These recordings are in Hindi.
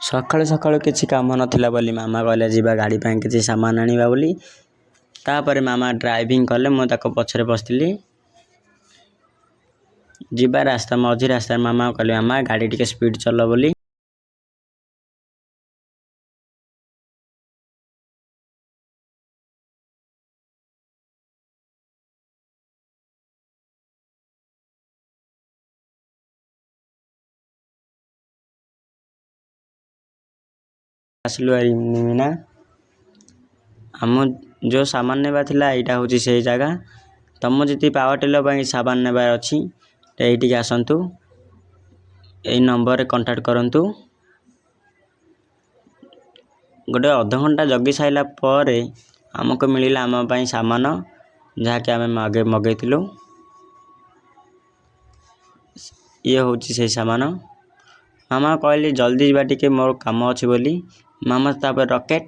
सकाळु सकाळु किसी काम नथिला बोली मामा कहले जीवा गाड़ी ପାଇଁ କିଛି सामान आनिबा बोली तापर मामा ड्राइविंग कले मु ताको पछरे बसथिली जीवा रास्ता मझी रास्ता मामा कहले मामा गाड़ी टिके स्पीड चलो बोली आसलु ना आम जो सामान नेबा थिला एटा होची से जगह तुम जति पावर टेलर ପାଇଁ सामान नेबार अछि एठी आसंतु ए नंबर रे कांटेक्ट करंतु गोटे आधा घंटा जगी साइला परे हमको मिलिला आम ପାଇଁ सामान जहा कि आमे मगैतिलु ये होची से सामान मामा कहली जल्दी जीवा टिके मोर काम अछि बोली मामा तापर रॉकेट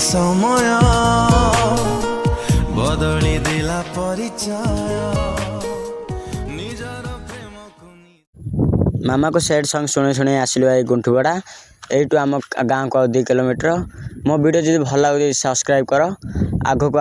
समय बदली दिला परिचय मामा को सैड सॉन्ग सुने सुने आसिलु ए गुंठुबड़ा एटू आम गाँव को 2 किलोमीटर मो वीडियो जदि भल लागे सब्सक्राइब करो आगो को